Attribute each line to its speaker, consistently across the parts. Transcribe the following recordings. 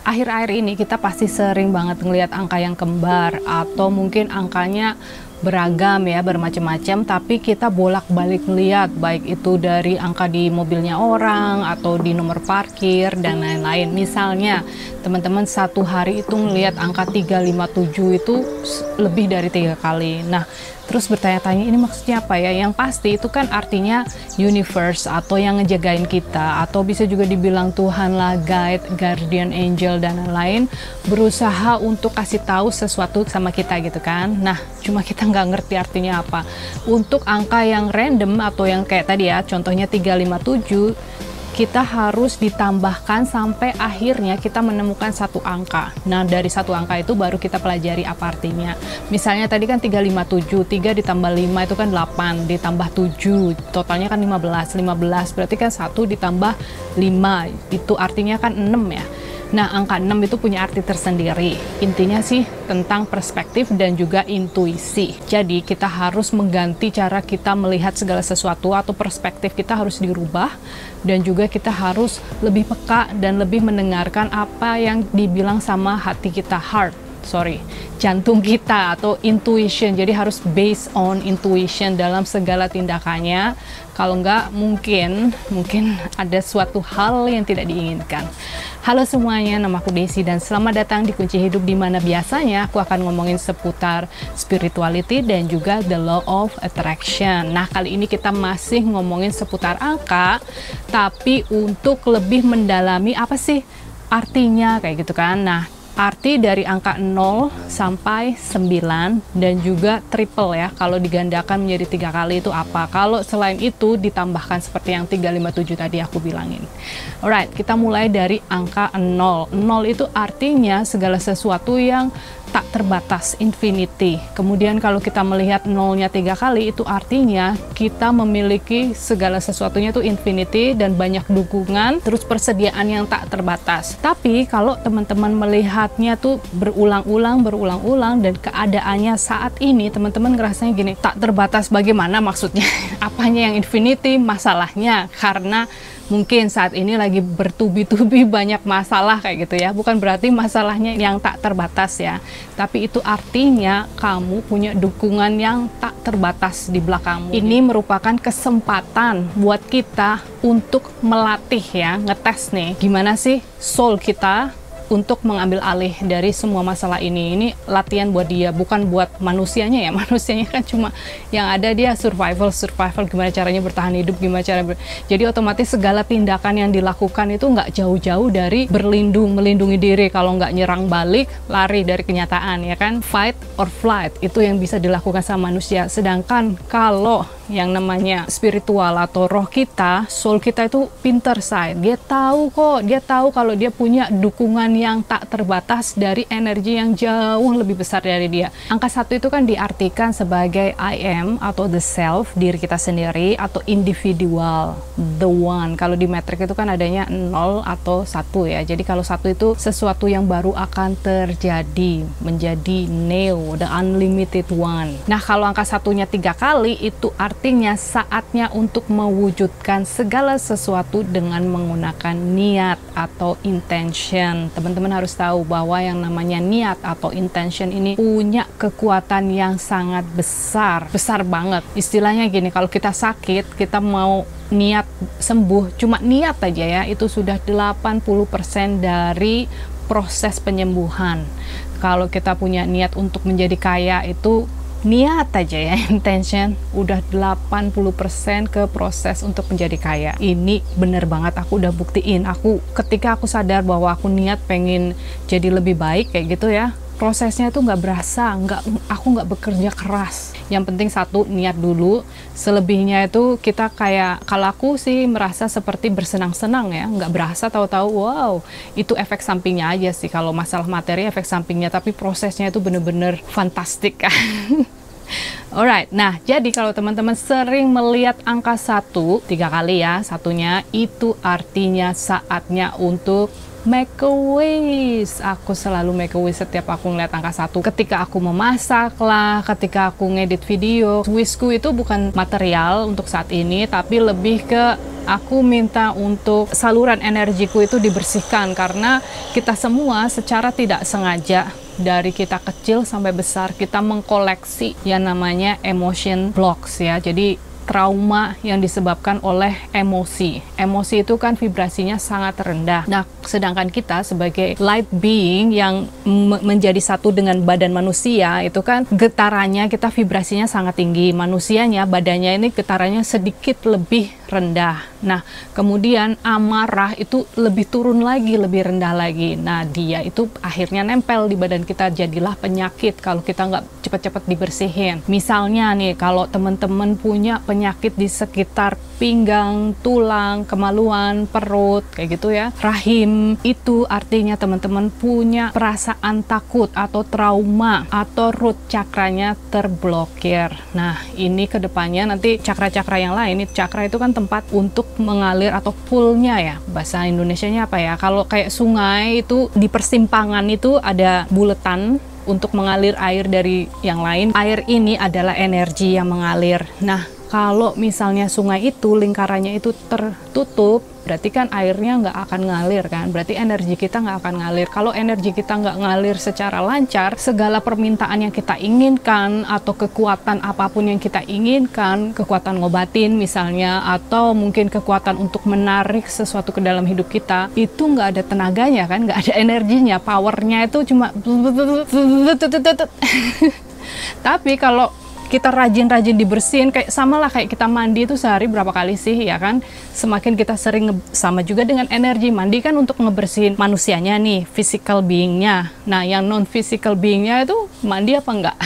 Speaker 1: Akhir-akhir ini kita pasti sering banget ngelihat angka yang kembar atau mungkin angkanya beragam ya, bermacam-macam, tapi kita bolak-balik melihat baik itu dari angka di mobilnya orang atau di nomor parkir dan lain-lain. Misalnya teman-teman satu hari itu melihat angka 357 itu lebih dari 3 kali. Nah, terus bertanya-tanya ini maksudnya apa ya? Yang pasti itu kan artinya universe atau yang ngejagain kita, atau bisa juga dibilang Tuhan lah, guide, guardian angel dan lain-lain, berusaha untuk kasih tahu sesuatu sama kita gitu kan. Nah, cuma kita nggak ngerti artinya apa. Untuk angka yang random atau yang kayak tadi ya, contohnya 357, kita harus ditambahkan sampai akhirnya kita menemukan satu angka. Nah, dari satu angka itu baru kita pelajari apa artinya. Misalnya tadi kan 357, 3 ditambah 5 itu kan 8, ditambah 7, totalnya kan 15. 15 berarti kan 1 ditambah 5, itu artinya kan 6 ya. Nah, angka 6 itu punya arti tersendiri. Intinya sih tentang perspektif dan juga intuisi. Jadi, kita harus mengganti cara kita melihat segala sesuatu atau perspektif kita harus dirubah. Dan juga kita harus lebih peka dan lebih mendengarkan apa yang dibilang sama hati kita, jantung kita atau intuition. Jadi harus based on intuition dalam segala tindakannya. Kalau enggak, mungkin ada suatu hal yang tidak diinginkan. Halo semuanya, nama aku Desi dan selamat datang di Kunci Hidup, di mana biasanya aku akan ngomongin seputar spirituality dan juga the law of attraction. Nah, kali ini kita masih ngomongin seputar angka, tapi untuk lebih mendalami apa sih artinya kayak gitu kan. Nah, arti dari angka 0 sampai 9 dan juga triple ya, kalau digandakan menjadi 3 kali itu apa. Kalau selain itu ditambahkan seperti yang 357 tadi aku bilangin. Alright, kita mulai dari angka 0. 0 itu artinya segala sesuatu yang tak terbatas, infinity. Kemudian kalau kita melihat nolnya 3 kali, itu artinya kita memiliki segala sesuatunya itu infinity dan banyak dukungan, terus persediaan yang tak terbatas. Tapi kalau teman-teman melihatnya tuh berulang-ulang dan keadaannya saat ini, teman-teman ngerasanya gini, tak terbatas bagaimana maksudnya? Apanya yang infinity? Masalahnya karena mungkin saat ini lagi bertubi-tubi banyak masalah kayak gitu ya. Bukan berarti masalahnya yang tak terbatas ya, tapi itu artinya kamu punya dukungan yang tak terbatas di belakangmu. Ini merupakan kesempatan buat kita untuk melatih ya, ngetes nih gimana sih soul kita untuk mengambil alih dari semua masalah ini. Ini latihan buat dia, bukan buat manusianya ya. Manusianya kan cuma yang ada dia survival, gimana caranya bertahan hidup, gimana cara jadi otomatis segala tindakan yang dilakukan itu nggak jauh-jauh dari melindungi diri. Kalau nggak nyerang balik, lari dari kenyataan ya kan. Fight or flight, itu yang bisa dilakukan sama manusia. Sedangkan kalau yang namanya spiritual atau roh kita, soul kita itu pinter side. Dia tahu kalau dia punya dukungan yang tak terbatas dari energi yang jauh lebih besar dari dia. Angka 1 itu kan diartikan sebagai I am atau the self, diri kita sendiri, atau individual, the one. Kalau di metrik itu kan adanya 0 atau 1 ya. Jadi kalau 1 itu sesuatu yang baru akan terjadi, menjadi neo, the unlimited one. Nah, kalau angka 1-nya 3 kali itu artinya saatnya untuk mewujudkan segala sesuatu dengan menggunakan niat atau intention. Teman-teman harus tahu bahwa yang namanya niat atau intention ini punya kekuatan yang sangat besar banget. Istilahnya gini, kalau kita sakit, kita mau niat sembuh, cuma niat aja ya, itu sudah 80% dari proses penyembuhan. Kalau kita punya niat untuk menjadi kaya, itu niat aja ya, intention, udah 80% ke proses untuk menjadi kaya. Ini bener banget, aku udah buktiin. Ketika aku sadar bahwa aku niat pengen jadi lebih baik kayak gitu ya, prosesnya itu nggak berasa, aku nggak bekerja keras. Yang penting satu, niat dulu. Selebihnya itu kita kayak, kalau aku sih merasa seperti bersenang-senang ya, nggak berasa tahu-tahu, wow, itu efek sampingnya aja sih. Kalau masalah materi efek sampingnya, tapi prosesnya itu bener-bener fantastik kan. Alright, nah jadi kalau teman-teman sering melihat angka 1 3 kali ya, satunya itu artinya saatnya untuk make a wish. Aku selalu make a wish setiap aku ngeliat angka 1. Ketika aku memasak lah, ketika aku ngedit video. Wishku itu bukan material untuk saat ini, tapi lebih ke aku minta untuk saluran energiku itu dibersihkan, karena kita semua secara tidak sengaja dari kita kecil sampai besar kita mengkoleksi yang namanya emotion blocks ya. Jadi trauma yang disebabkan oleh emosi. Emosi itu kan vibrasinya sangat rendah. Nah, sedangkan kita sebagai light being yang menjadi satu dengan badan manusia, itu kan getarannya kita vibrasinya sangat tinggi. Manusianya, badannya ini getarannya sedikit lebih rendah. Nah, kemudian amarah itu lebih turun lagi, lebih rendah lagi. Nah, dia itu akhirnya nempel di badan kita, jadilah penyakit kalau kita nggak cepat-cepat dibersihin. Misalnya nih, kalau teman-teman punya penyakit di sekitar pinggang, tulang, kemaluan, perut, kayak gitu ya, rahim, itu artinya teman-teman punya perasaan takut atau trauma atau root cakranya terblokir. Nah, ini kedepannya nanti cakra-cakra yang lain, cakra itu kan tempat untuk mengalir atau poolnya ya, bahasa Indonesianya apa ya, kalau kayak sungai itu di persimpangan itu ada buletan untuk mengalir air dari yang lain. Air ini adalah energi yang mengalir. Nah, kalau misalnya sungai itu lingkarannya itu tertutup, berarti kan airnya nggak akan ngalir kan, berarti energi kita nggak akan ngalir. Kalau energi kita nggak ngalir secara lancar, segala permintaan yang kita inginkan atau kekuatan apapun yang kita inginkan, kekuatan ngobatin misalnya, atau mungkin kekuatan untuk menarik sesuatu ke dalam hidup kita, itu nggak ada tenaganya kan, nggak ada energinya, powernya itu cuma tapi kalau kita rajin-rajin dibersihin, kayak samalah kayak kita mandi itu sehari berapa kali sih ya kan, semakin kita sering sama juga dengan energi. Mandi kan untuk ngebersihin manusianya nih, physical beingnya. Nah, yang non physical beingnya itu mandi apa enggak?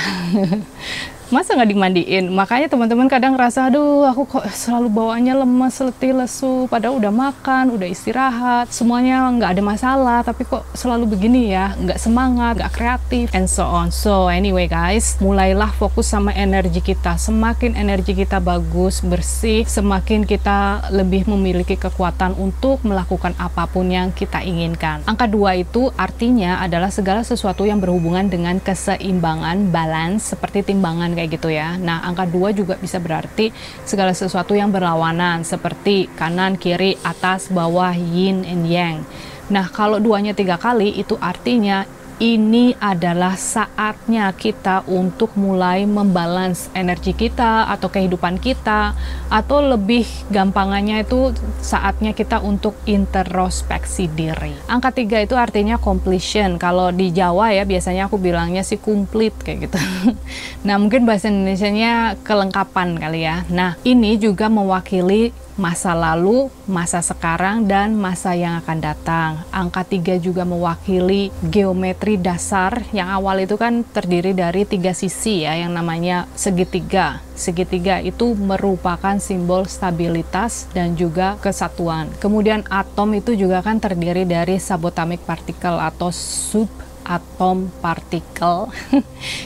Speaker 1: Masa nggak dimandiin? Makanya teman-teman kadang ngerasa, aduh aku kok selalu bawaannya lemas, letih, lesu, padahal udah makan, udah istirahat, semuanya nggak ada masalah, tapi kok selalu begini ya, nggak semangat, nggak kreatif, and so on. So anyway guys, mulailah fokus sama energi kita. Semakin energi kita bagus, bersih, semakin kita lebih memiliki kekuatan untuk melakukan apapun yang kita inginkan. Angka 2 itu artinya adalah segala sesuatu yang berhubungan dengan keseimbangan, balance, seperti timbangan kayak gitu ya. Nah, angka 2 juga bisa berarti segala sesuatu yang berlawanan, seperti kanan, kiri, atas, bawah, yin and yang. Nah, kalau 2-nya 3 kali, itu artinya ini adalah saatnya kita untuk mulai membalance energi kita atau kehidupan kita, atau lebih gampangannya itu saatnya kita untuk introspeksi diri. Angka 3 itu artinya completion. Kalau di Jawa ya biasanya aku bilangnya sih complete kayak gitu. Nah, mungkin bahasa Indonesianya kelengkapan kali ya. Nah, ini juga mewakili masa lalu, masa sekarang, dan masa yang akan datang. Angka 3 juga mewakili geometri dasar yang awal itu kan terdiri dari 3 sisi ya, yang namanya segitiga. Segitiga itu merupakan simbol stabilitas dan juga kesatuan. Kemudian atom itu juga kan terdiri dari subatomic particle atau subatom particle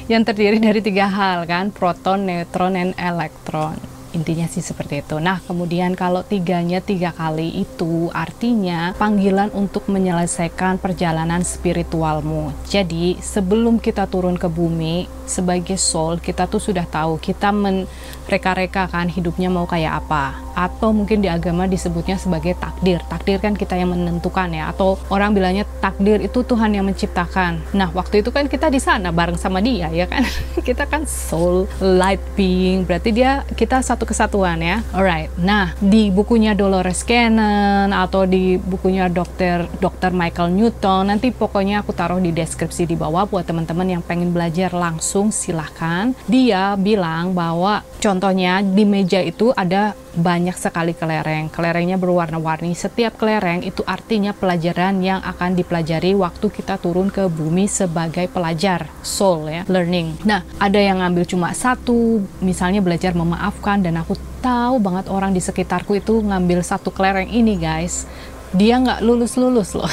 Speaker 1: yang terdiri dari 3 hal kan, proton, neutron, dan elektron. Intinya sih seperti itu. Nah, kemudian kalau 3-nya 3 kali itu artinya panggilan untuk menyelesaikan perjalanan spiritualmu. Jadi, sebelum kita turun ke bumi sebagai soul, kita tuh sudah tahu, kita mereka-reka kan hidupnya mau kayak apa. Atau mungkin di agama disebutnya sebagai takdir. Takdir kan kita yang menentukan ya, atau orang bilangnya takdir itu Tuhan yang menciptakan. Nah, waktu itu kan kita di sana bareng sama dia ya kan. Kita kan soul, light being, berarti kita satu kesatuan ya. Alright. Nah, di bukunya Dolores Cannon atau di bukunya Dr. Michael Newton, nanti pokoknya aku taruh di deskripsi di bawah buat teman-teman yang pengen belajar langsung, silahkan. Dia bilang bahwa contohnya di meja itu ada banyak sekali kelereng. Kelerengnya berwarna-warni. Setiap kelereng itu artinya pelajaran yang akan dipelajari waktu kita turun ke bumi sebagai pelajar soul ya, learning. Nah, ada yang ngambil cuma 1, misalnya belajar memaafkan, dan aku tahu banget orang di sekitarku itu ngambil 1 kelereng ini guys. Dia nggak lulus-lulus loh.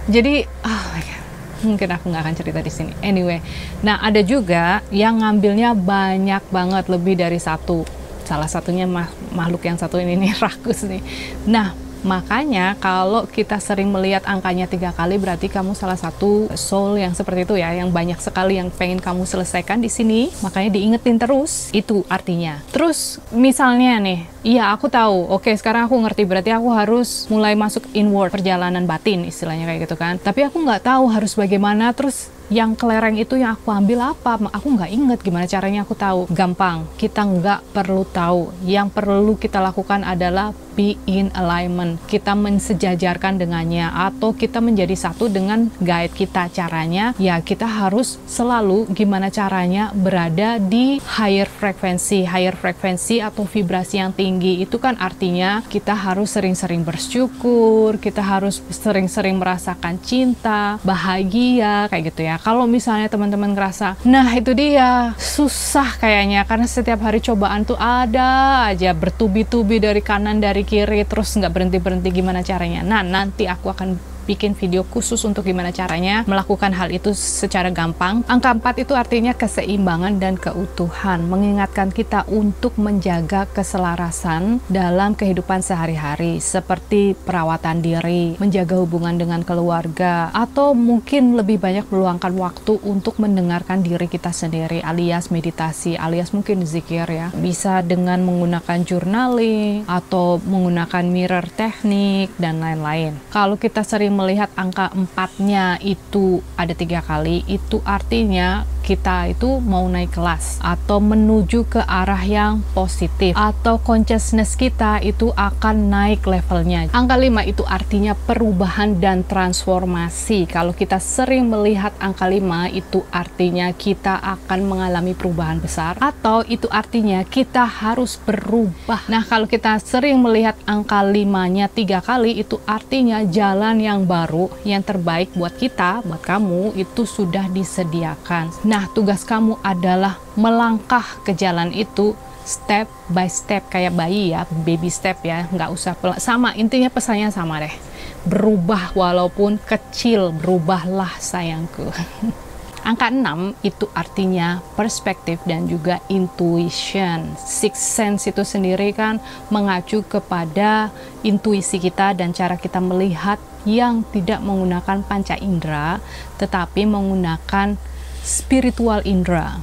Speaker 1: Jadi, oh my God, mungkin aku nggak akan cerita di sini. Anyway, nah ada juga yang ngambilnya banyak banget, lebih dari 1. Salah satunya makhluk yang satu ini nih, rakus nih. Nah, Makanya kalau kita sering melihat angkanya 3 kali, berarti kamu salah satu soul yang seperti itu ya, yang banyak sekali yang pengen kamu selesaikan di sini. Makanya diingetin terus, itu artinya. Terus misalnya nih, iya aku tahu, oke sekarang aku ngerti, berarti aku harus mulai masuk inward, perjalanan batin istilahnya kayak gitu kan. Tapi aku nggak tahu harus bagaimana, terus yang kelereng itu yang aku ambil apa? Aku nggak inget gimana caranya aku tahu. Gampang, kita nggak perlu tahu. Yang perlu kita lakukan adalah be in alignment. Kita mensejajarkan dengannya, atau kita menjadi satu dengan guide kita. Caranya, ya kita harus selalu gimana caranya berada di higher frequency. Higher frequency atau vibrasi yang tinggi. Itu kan artinya kita harus sering-sering bersyukur, kita harus sering-sering merasakan cinta, bahagia, kayak gitu ya. Kalau misalnya teman-teman ngerasa, nah itu dia, susah kayaknya, karena setiap hari cobaan tuh ada aja, bertubi-tubi dari kanan, dari kiri, terus nggak berhenti-berhenti, gimana caranya? Nah, nanti aku akan bikin video khusus untuk gimana caranya melakukan hal itu secara gampang. Angka 4 itu artinya keseimbangan dan keutuhan, mengingatkan kita untuk menjaga keselarasan dalam kehidupan sehari-hari, seperti perawatan diri, menjaga hubungan dengan keluarga, atau mungkin lebih banyak meluangkan waktu untuk mendengarkan diri kita sendiri, alias meditasi, alias mungkin zikir ya. Bisa dengan menggunakan journaling, atau menggunakan mirror teknik, dan lain-lain. Kalau kita sering melihat angka 4-nya itu ada 3 kali, itu artinya kita itu mau naik kelas atau menuju ke arah yang positif, atau consciousness kita itu akan naik levelnya. Angka 5 itu artinya perubahan dan transformasi. Kalau kita sering melihat angka 5 itu artinya kita akan mengalami perubahan besar, atau itu artinya kita harus berubah. Nah, kalau kita sering melihat angka 5-nya 3 kali, itu artinya jalan yang baru, yang terbaik buat kita, buat kamu, itu sudah disediakan. Nah, tugas kamu adalah melangkah ke jalan itu step by step, kayak bayi ya, baby step ya, nggak usah sama, intinya pesannya sama deh, berubah walaupun kecil, berubahlah sayangku. Angka 6 itu artinya perspektif dan juga intuition. Sixth sense itu sendiri kan mengacu kepada intuisi kita dan cara kita melihat yang tidak menggunakan panca indera, tetapi menggunakan spiritual indera.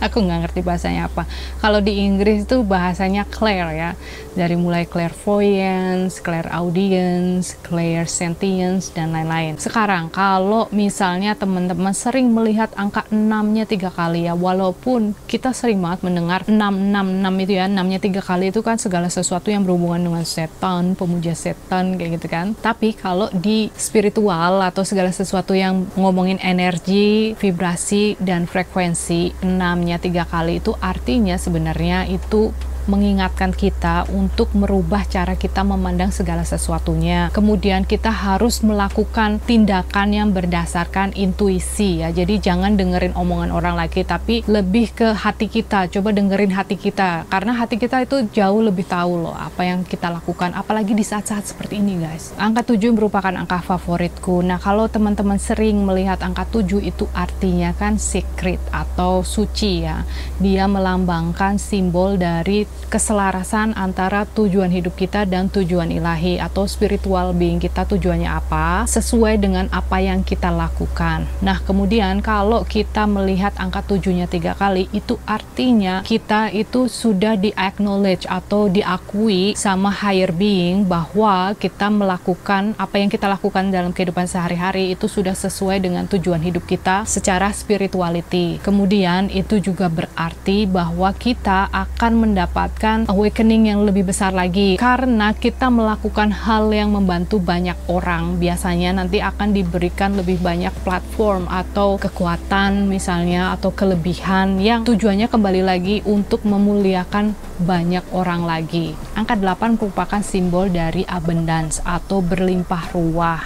Speaker 1: Aku nggak ngerti bahasanya apa. Kalau di Inggris itu bahasanya clair ya. Dari mulai clairvoyance, clairaudience, clairsentience, dan lain-lain. Sekarang kalau misalnya teman-teman sering melihat angka 6-nya 3 kali ya, walaupun kita sering banget mendengar 666 itu ya, 6-nya 3 kali itu kan segala sesuatu yang berhubungan dengan setan, pemuja setan, kayak gitu kan. Tapi kalau di spiritual atau segala sesuatu yang ngomongin energi, vibrasi, dan frekuensi, 6-nya 3 kali itu artinya sebenarnya itu mengingatkan kita untuk merubah cara kita memandang segala sesuatunya. Kemudian kita harus melakukan tindakan yang berdasarkan intuisi ya. Jadi jangan dengerin omongan orang lagi, tapi lebih ke hati kita. Coba dengerin hati kita, karena hati kita itu jauh lebih tahu loh apa yang kita lakukan, apalagi di saat-saat seperti ini guys. Angka 7 merupakan angka favoritku. Nah, kalau teman-teman sering melihat angka 7 itu artinya kan secret atau suci ya. Dia melambangkan simbol dari keselarasan antara tujuan hidup kita dan tujuan ilahi atau spiritual being kita, tujuannya apa sesuai dengan apa yang kita lakukan. Nah, kemudian kalau kita melihat angka 7-nya 3 kali, itu artinya kita itu sudah di-acknowledge atau diakui sama higher being bahwa kita melakukan apa yang kita lakukan dalam kehidupan sehari-hari itu sudah sesuai dengan tujuan hidup kita secara spirituality. Kemudian itu juga berarti bahwa kita akan mendapatkan awakening yang lebih besar lagi karena kita melakukan hal yang membantu banyak orang. Biasanya nanti akan diberikan lebih banyak platform atau kekuatan misalnya, atau kelebihan yang tujuannya kembali lagi untuk memuliakan banyak orang lagi. Angka 8 merupakan simbol dari abundance atau berlimpah ruah,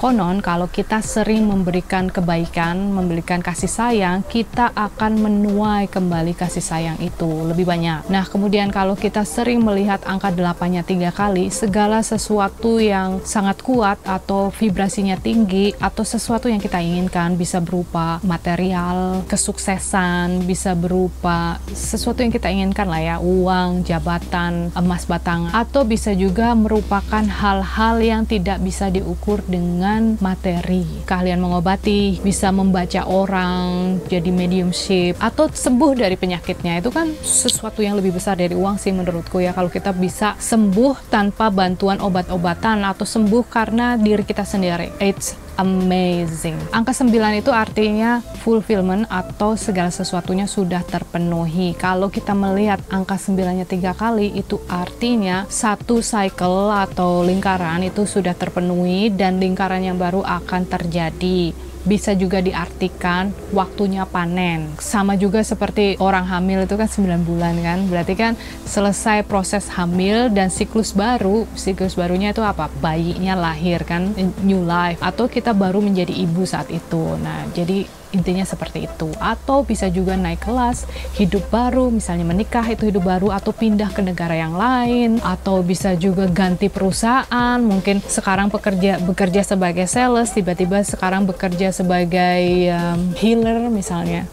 Speaker 1: Konon kalau kita sering memberikan kebaikan, memberikan kasih sayang, kita akan menuai kembali kasih sayang itu lebih banyak. Nah, kemudian kalau kita sering melihat angka 8-nya 3 kali, segala sesuatu yang sangat kuat atau vibrasinya tinggi atau sesuatu yang kita inginkan, bisa berupa material, kesuksesan, bisa berupa sesuatu yang kita inginkan lah ya, uang, jabatan, emas batangan, atau bisa juga merupakan hal-hal yang tidak bisa diukur dengan materi. Keahlian mengobati, bisa membaca orang, jadi mediumship, atau sembuh dari penyakitnya. Itu kan sesuatu yang lebih besar dari uang sih menurutku ya. Kalau kita bisa sembuh tanpa bantuan obat-obatan atau sembuh karena diri kita sendiri. It's amazing. Angka 9 itu artinya fulfillment atau segala sesuatunya sudah terpenuhi. Kalau kita melihat angka 9-nya 3 kali, itu artinya satu cycle atau lingkaran itu sudah terpenuhi dan lingkaran yang baru akan terjadi. Bisa juga diartikan waktunya panen. Sama juga seperti orang hamil itu kan 9 bulan kan. Berarti kan selesai proses hamil dan siklus baru. Siklus barunya itu apa? Bayinya lahir kan, new life. Atau kita baru menjadi ibu saat itu. Nah, jadi intinya seperti itu. Atau bisa juga naik kelas, hidup baru, misalnya menikah itu hidup baru, atau pindah ke negara yang lain, atau bisa juga ganti perusahaan, mungkin sekarang bekerja sebagai sales, tiba-tiba sekarang bekerja sebagai healer misalnya,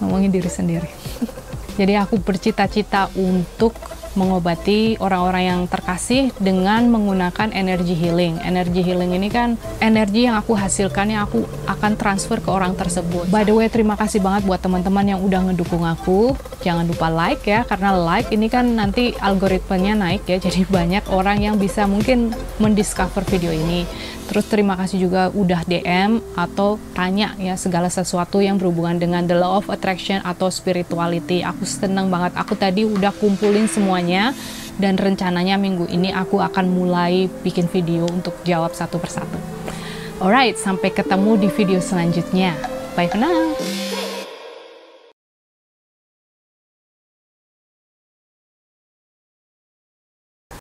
Speaker 1: ngomongin diri sendiri. Jadi aku bercita-cita untuk mengobati orang-orang yang terkasih dengan menggunakan energi healing. Energi healing ini kan energi yang aku hasilkan yang aku akan transfer ke orang tersebut. By the way, terima kasih banget buat teman-teman yang udah ngedukung aku. Jangan lupa like ya, karena like ini kan nanti algoritmanya naik ya, jadi banyak orang yang bisa mungkin mendiscover video ini. Terus terima kasih juga udah DM atau tanya ya segala sesuatu yang berhubungan dengan the law of attraction atau spirituality. Aku seneng banget, aku tadi udah kumpulin semuanya dan rencananya minggu ini aku akan mulai bikin video untuk jawab satu persatu. Alright, sampai ketemu di video selanjutnya. Bye for now.